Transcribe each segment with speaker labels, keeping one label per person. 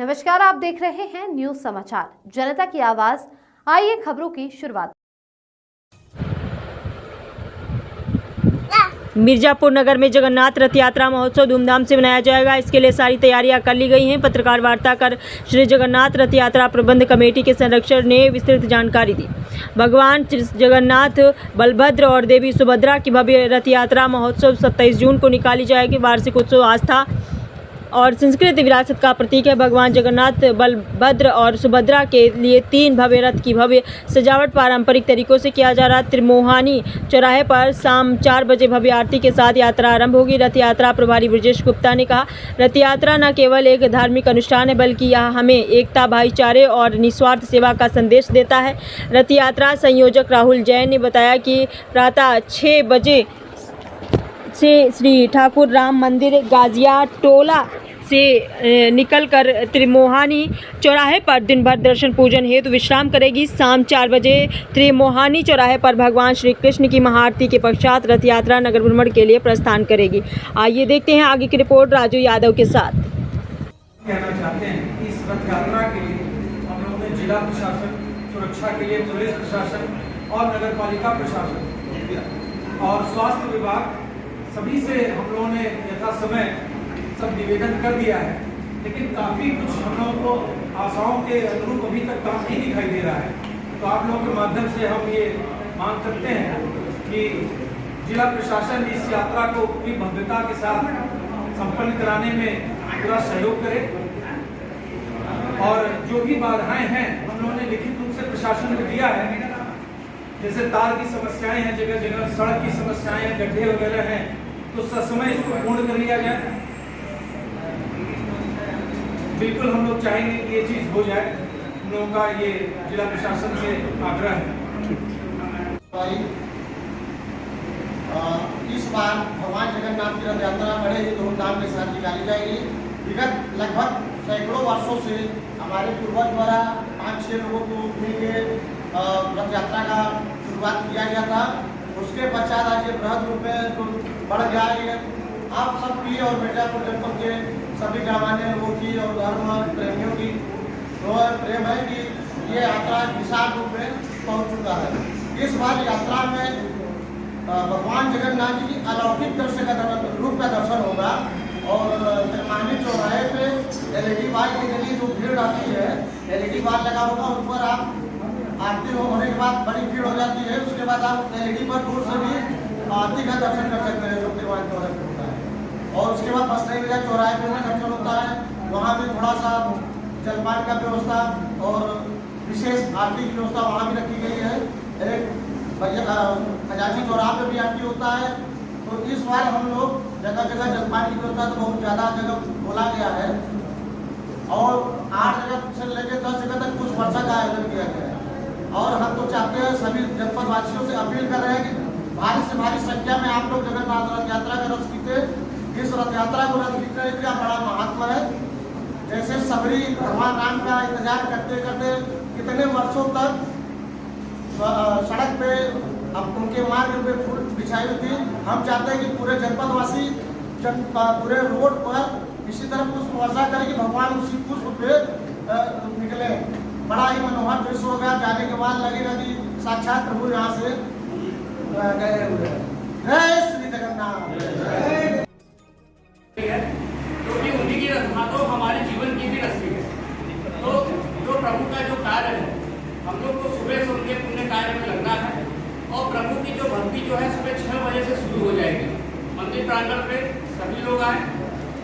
Speaker 1: नमस्कार, आप देख रहे हैं न्यूज समाचार जनता की आवाज। आइए खबरों की शुरुआत।
Speaker 2: मिर्जापुर नगर में जगन्नाथ रथ यात्रा महोत्सव धूमधाम से मनाया जाएगा। इसके लिए सारी तैयारियां कर ली गई हैं। पत्रकार वार्ता कर श्री जगन्नाथ रथ यात्रा प्रबंध कमेटी के संरक्षक ने विस्तृत जानकारी दी। भगवान जगन्नाथ, बलभद्र और देवी सुभद्रा की भव्य रथ यात्रा महोत्सव 27 जून को निकाली जाएगी। वार्षिक उत्सव आस्था और संस्कृति विरासत का प्रतीक है। भगवान जगन्नाथ, बलभद्र और सुभद्रा के लिए 3 भव्य रथ की भव्य सजावट पारंपरिक तरीकों से किया जा रहा। त्रिमोहानी चौराहे पर शाम 4 बजे भव्य आरती के साथ यात्रा आरंभ होगी। रथ यात्रा प्रभारी ब्रजेश गुप्ता ने कहा, रथ यात्रा न केवल एक धार्मिक अनुष्ठान है बल्कि यह हमें एकता, भाईचारे और निस्वार्थ सेवा का संदेश देता है। रथ यात्रा संयोजक राहुल जैन ने बताया कि प्रातः 6 बजे से श्री ठाकुर राम मंदिर गाजिया टोला से निकलकर त्रिमोहानी चौराहे पर दिन भर दर्शन पूजन हेतु विश्राम करेगी। शाम 4 बजे त्रिमोहानी चौराहे पर भगवान श्री कृष्ण की महाआरती के पश्चात रथ यात्रा नगर भ्रमण के लिए प्रस्थान करेगी। आइए देखते हैं आगे की रिपोर्ट राजू यादव के साथ।
Speaker 3: कहना चाहते हैं कि इस रथ यात्रा के लिए हम लोगों ने जिला प्रशासन, सुरक्षा के लिए पुलिस प्रशासन और नगर पालिका प्रशासन और स्वास्थ्य विभाग सभी से हम लोगों ने यथा समय सब निवेदन कर दिया है, लेकिन काफ़ी कुछ हम लोगों को आशाओं के अनुरूप अभी तक काम नहीं दिखाई दे रहा है। तो आप लोगों के माध्यम से हम ये मांग करते हैं कि जिला प्रशासन इस यात्रा को पूरी भव्यता के साथ संपन्न कराने में पूरा सहयोग करे और जो भी बाधाएं हैं हम लोगों ने लिखित रूप से प्रशासन को दिया है। जैसे तार की समस्याएं हैं, जगह जगह सड़क की समस्याएं हैं, गड्ढे वगैरह हैं, तो ससमय इसको पूर्ण कर लिया जाए। बिल्कुल हम लोग चाहेंगे कि ये चीज़ हो जाए। हम लोगों का ये जिला प्रशासन से आग्रह है।
Speaker 4: इस बार भगवान जगन्नाथ की रथ यात्रा बड़े ही धूमधाम के साथ निकाली जाएगी। विगत लगभग सैकड़ों वर्षों से हमारे पूर्वज द्वारा 5-6 लोगों को मिलकर रथ यात्रा का शुरुआत किया गया था। उसके पश्चात आज ये बृहद रूप में जो बढ़ गया है, आप सबकी और मिर्जापुर जनपद के सभी ग्रामीण लोगों की और धर्म प्रेमियों की तो प्रेम है कि ये यात्रा विशाल रूप में पहुंच चुका है। इस बार यात्रा में भगवान जगन्नाथ जी की अलौकिक दृश्य का रूप का दर्शन होगा और त्रिमोहानी चौराहे पे LED बाल के जरिए जो भीड़ आती है, LED बाल लगा होगा, उस पर आप आरती होने के बाद बड़ी भीड़ हो जाती है। उसके बाद आप LED पर दूर से भी आरती का दर्शन कर सकते हैं जो त्रिमोहानी चौराहे पर होता है। और उसके बाद बसई बाजार चौराहे पे भी दर्शन होता है, वहाँ भी थोड़ा सा जलपान का व्यवस्था और विशेष आरती की व्यवस्था वहाँ भी रखी गई है। एक खजांची चौराहे पे भी आरती होता है। तो इस बार हम लोग जगह जगह जलपान की व्यवस्था तो बहुत ज़्यादा जगह खोला गया है और 8 जगह से लेकर 10 जगह तक कुछ वर्षा का आयोजन किया गया है। और हम तो चाहते हैं, सभी जनपद वासियों से अपील कर रहे हैं कि भारी से भारी संख्या में आप लोग जगन्नाथ रथ यात्रा का रथ खींचे। इस रथ यात्रा को रथ खींचने का बड़ा महत्व है। जैसे सबरी भगवान राम का इंतजार करते करते कितने वर्षों तक सड़क पे अब उनके मार्ग पे फूल बिछाई हुई थी। हम चाहते हैं कि पूरे जनपदवासी पूरे रोड पर इसी तरह पुष्प वर्षा करें कि भगवान उसी पुष्प पे निकले। बड़ा ही मनोहर दृश्य होगा। जाने के बाद लगेगा कि साक्षात प्रभु यहाँ से गए हुए हैं। जय श्री जगन्नाथ।
Speaker 5: क्योंकि उन्हीं की रचना तो हमारे जीवन की भी रस्सी है। तो जो प्रभु का जो कार्य है, हम लोग को सुबह से उनके पुण्य कार्य में लगना है और प्रभु की जो भक्ति जो है सुबह 6 बजे से शुरू हो जाएगी। मंदिर प्रांगण पे सभी लोग आए,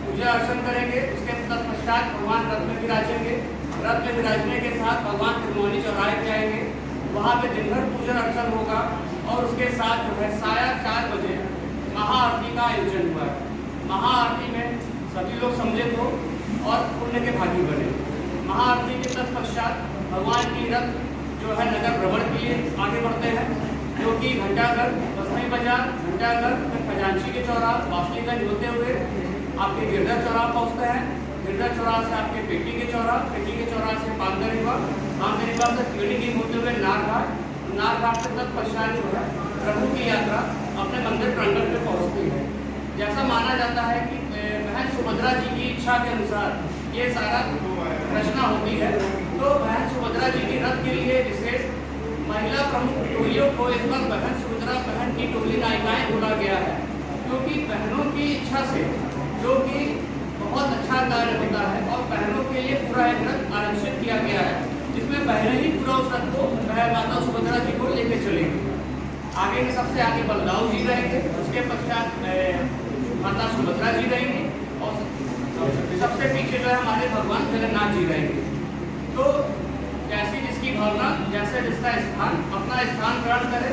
Speaker 5: पूजा अर्चन करेंगे। उसके तत्पश्चात भगवान रथ में विराजेंगे। रथ में विराजने के साथ भगवान त्रिमोहानी चौराहे पे आएंगे। वहाँ पे दिन भर पूजन अर्चन होगा और उसके साथ जो है 4:30 बजे महाआरती का आयोजन हुआ है। महाआरती में सभी लोग सम्मिलित हो और पुण्य के भागी बने। महाआरती के तत्पश्चात भगवान की रथ जो है नगर भ्रमण के लिए आगे बढ़ते हैं, जो कि घंटाघर, बसई बाजार, घंटाघर, खजांची के चौराहा, वासुलीगंज होते हुए आपके गिरधर चौराहा पहुँचते हैं। गिरधर चौराहा से आपके पेटी के चौराहा से पानगरीबा से कीड़ी होते हुए नारघाट से तत्पश्चात जो है प्रभु की यात्रा अपने मंदिर प्रांगण में पहुँचती है। जैसा माना जाता है कि बहन सुभद्रा जी की इच्छा के अनुसार ये सारा रचना होती है। तो बहन सुभद्रा जी की रथ के लिए विशेष महिला प्रमुख टोलियों को इस बार बहन सुभद्रा बहन की टोली नायिकाएं बोला गया है, क्योंकि बहनों की इच्छा से जो कि बहुत अच्छा कार्य होता है और बहनों के लिए पूरा एक रथ आरक्षित किया गया है, जिसमें बहनें ही पूरा उस रथ को माता सुभद्रा जी को लेकर चलेंगे। आगे में सबसे आगे बलदाऊ जी रहेंगे, उसके पश्चात माता सुभद्रा जी रहेंगी और सबसे पीछे जो है हमारे भगवान जगन्नाथ जी रहेंगे। तो जैसी जिसकी भावना, जैसे जिसका स्थान, अपना स्थान ग्रहण करे,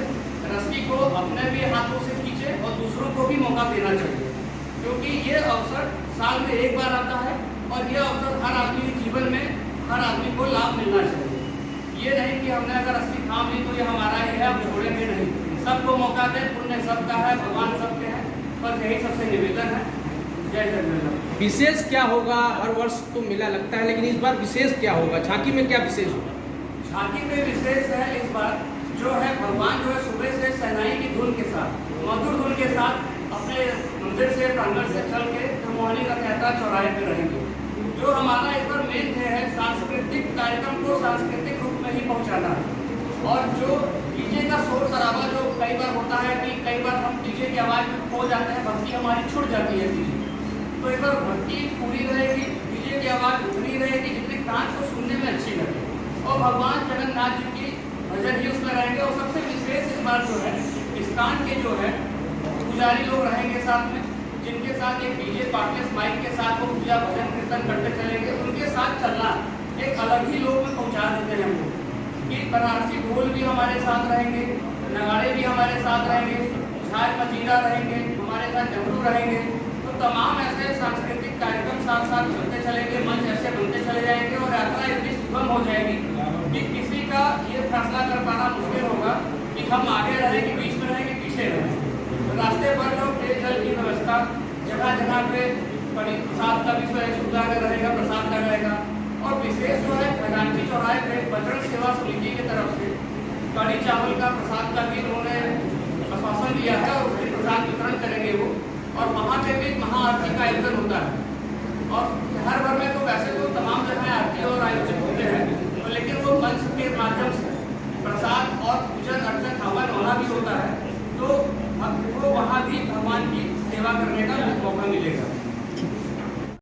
Speaker 5: रस्सी को अपने भी हाथों से खींचे और दूसरों को भी मौका देना चाहिए, क्योंकि ये अवसर साल में एक बार आता है और ये अवसर हर आदमी के जीवन में हर आदमी को लाभ मिलना चाहिए। ये नहीं कि हमने अगर रस्सी थाम ली तो ये हमारा ही है, हम छोड़ेंगे नहीं। सबको मौका दें, पुण्य सबका है, भगवान सबके हैं, पर यही सबसे निवेदन है। जय जगन्नाथ।
Speaker 6: विशेष क्या होगा? हर वर्ष तो मेला लगता है, लेकिन इस बार विशेष क्या होगा? झांकी में क्या विशेष होगा?
Speaker 5: झांकी में विशेष है इस बार जो है भगवान जो है सुबह से शहनाई की धुन के साथ, मधुर धुन के साथ अपने मंदिर से प्रांगण से चल के मोहनी रथ यात्रा चौराहे पे रहेंगे। जो हमारा इस बार मेन है सांस्कृतिक कार्यक्रम को सांस्कृतिक रूप में ही पहुंचाना है। और जो डीजे का शोर शराबा जो कई बार होता है कि कई बार हम डीजे की आवाज़ में खो जाते हैं, भक्ति हमारी छूट जाती है डीजे, तो इस बार भक्ति पूरी रहेगी, डीजे की आवाज़ उतनी रहेगी जितनी कान को सुनने में अच्छी लगे, और भगवान जगन्नाथ जी की भजन ही उसमें रहेंगे। और सबसे विशेष इस बार जो है इस्कान के जो है पुजारी लोग रहेंगे साथ में, जिनके साथ एक डीजे पार्टलेस माइक के साथ वो पूजा भजन कीर्तन करते चलेंगे। उनके साथ चलना एक अलग ही लोग में पहुंचा देते हैं हमको, कि बनारसी ढोल भी हमारे साथ रहेंगे, नगाड़े भी हमारे साथ रहेंगे, झाल मजीरा रहेंगे, हमारे साथ डमरू रहेंगे। तो तमाम ऐसे सांस्कृतिक कार्यक्रम साथ साथ चलते चलेंगे, मंच ऐसे बनते चले जाएंगे और यात्रा इतनी सुगम हो जाएगी कि किसी का ये फैसला कर पाना मुश्किल होगा कि हम आगे रहें कि बीच में रहें कि पीछे रहें। रास्ते पर जो पेयजल की व्यवस्था जगह जगह पे बड़ी प्रसाद का भी सुविधा रहेगा, प्रसाद का रहेगा। और विशेष जो है खजांची चौराहे पे बजरंग सेवा समिति की तरफ से कड़ी चावल का प्रसाद का भी उन्होंने आश्वासन दिया है और उसके प्रसाद वितरण करेंगे वो। और वहाँ पे भी महाआरती का आयोजन होता है और शहर भर में तो वैसे तो तमाम जगह आरती